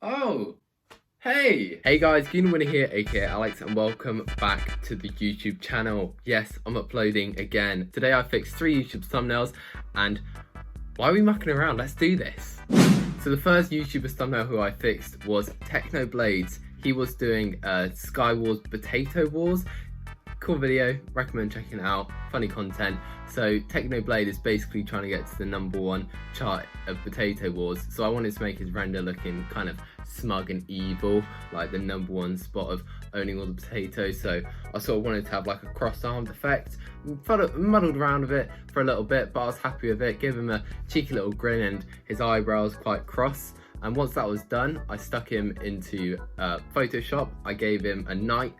Oh, hey! Hey guys, Winner here, aka Alex, and welcome back to the YouTube channel. Yes, I'm uploading again. Today I fixed 3 YouTube thumbnails, and why are we mucking around? Let's do this. So the first YouTuber thumbnail who I fixed was Technoblade. He was doing Sky Wars Potato Wars. Cool video, recommend checking it out, funny content. So Technoblade is basically trying to get to the #1 chart of Potato Wars, so I wanted to make his render looking kind of smug and evil, like the #1 spot of owning all the potatoes. So I sort of wanted to have like a cross-armed effect. Muddled around with it for a little bit, but I was happy with it. Gave him a cheeky little grin and his eyebrows quite cross. And once that was done, I stuck him into Photoshop. I gave him a night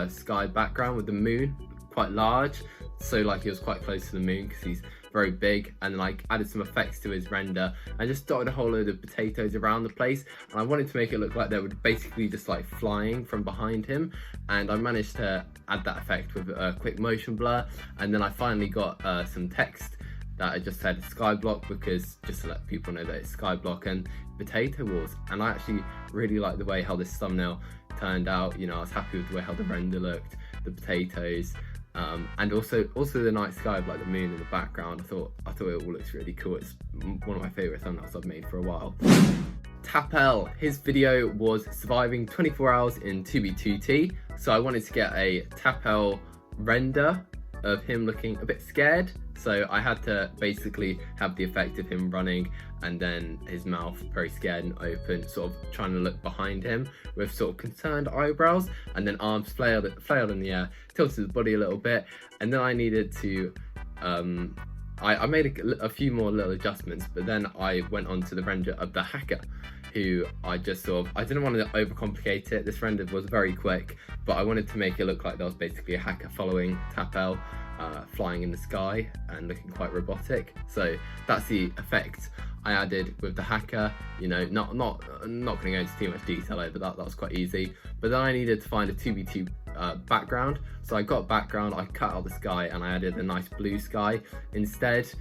sky background with the moon, quite large, so like he was quite close to the moon because he's very big, and like added some effects to his render. I just dotted a whole load of potatoes around the place, and I wanted to make it look like they were basically just like flying from behind him, and I managed to add that effect with a quick motion blur. And then I finally got some text that I just said Skyblock, because just to let people know that it's Skyblock and Potato Wars. And I actually really like the way how this thumbnail turned out. You know, I was happy with the way how the render looked, the potatoes, and also the night sky with like the moon in the background. I thought it all looks really cool. It's one of my favorite thumbnails I've made for a while. TapL, his video was surviving 24 hours in 2B2T, so I wanted to get a TapL render of him looking a bit scared. So I had to basically have the effect of him running and then his mouth very scared and open, sort of trying to look behind him with sort of concerned eyebrows, and then arms flailed in the air, tilted the body a little bit. And then I needed to I made a few more little adjustments, but then I went on to the render of the hacker, who I didn't want to overcomplicate it. This render was very quick, but I wanted to make it look like there was basically a hacker following TapL, flying in the sky and looking quite robotic. So that's the effect I added with the hacker. You know, not going to go into too much detail over that. That was quite easy. But then I needed to find a 2v2 background. So I got a background, I cut out the sky, and I added a nice blue sky instead.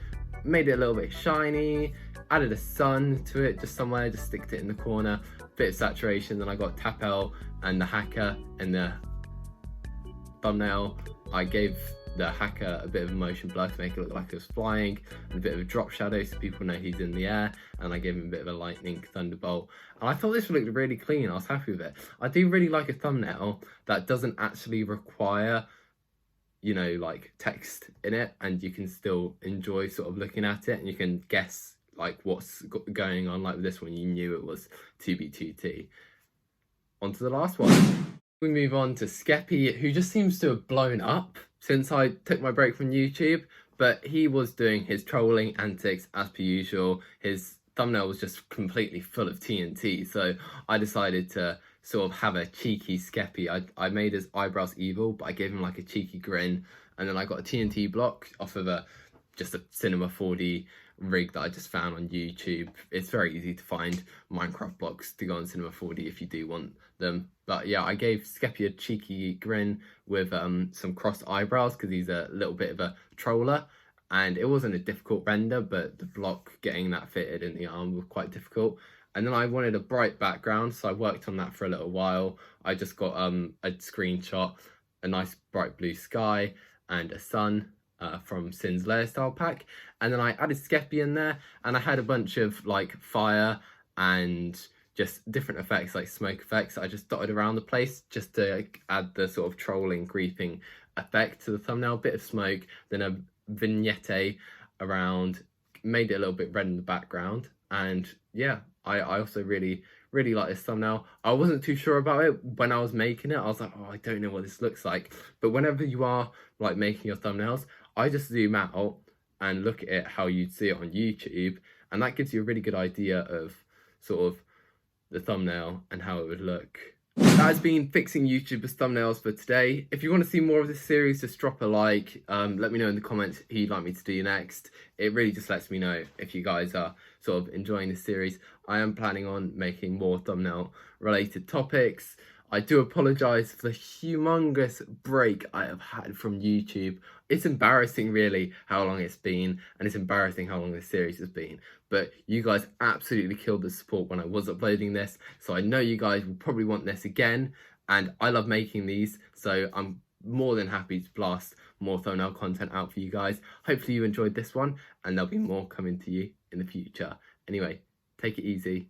Made it a little bit shiny, added a sun to it just somewhere, just sticked it in the corner, bit of saturation. Then I got TapL and the hacker in the thumbnail. I gave the hacker a bit of a motion blur to make it look like it was flying, and a bit of a drop shadow so people know he's in the air, and I gave him a bit of a lightning thunderbolt. And I thought this looked really clean. I was happy with it. I do really like a thumbnail that doesn't actually require, you know, like text in it, and you can still enjoy sort of looking at it, and you can guess like what's going on. Like with this one, you knew it was 2B2T. On to the last one. We move on to Sketchy, who just seems to have blown up since I took my break from YouTube, but he was doing his trolling antics as per usual. His thumbnail was just completely full of TNT, so I decided to sort of have a cheeky Sketchy. I made his eyebrows evil, but I gave him like a cheeky grin, and then I got a TNT block off of just a Cinema 4D rig that I just found on YouTube. It's very easy to find Minecraft blocks to go on Cinema 4D if you do want them. But yeah, I gave Sketchy a cheeky grin with some crossed eyebrows because he's a little bit of a troller, and it wasn't a difficult render, but the block getting that fitted in the arm was quite difficult. And then I wanted a bright background, so I worked on that for a little while. I just got a screenshot, a nice bright blue sky and a sun from Sin's Lair style pack, and then I added Sketchy in there, and I had a bunch of like fire and just different effects like smoke effects I just dotted around the place just to add the sort of trolling creeping effect to the thumbnail. A bit of smoke, then a vignette around, made it a little bit red in the background. And yeah, I also really like this thumbnail. I wasn't too sure about it when I was making it. I was like, oh, I don't know what this looks like. But whenever you are like making your thumbnails, I just zoom out and look at it how you'd see it on YouTube, and that gives you a really good idea of sort of the thumbnail and how it would look. That has been fixing YouTubers' thumbnails for today. If you want to see more of this series, just drop a like. Let me know in the comments who you'd like me to do next. It really just lets me know if you guys are sort of enjoying this series. I am planning on making more thumbnail related topics. I do apologise for the humongous break I have had from YouTube. It's embarrassing really how long it's been, and it's embarrassing how long this series has been. but you guys absolutely killed the support when I was uploading this, so I know you guys will probably want this again, and I love making these, so I'm more than happy to blast more thumbnail content out for you guys. Hopefully you enjoyed this one, and there'll be more coming to you in the future. Anyway, take it easy.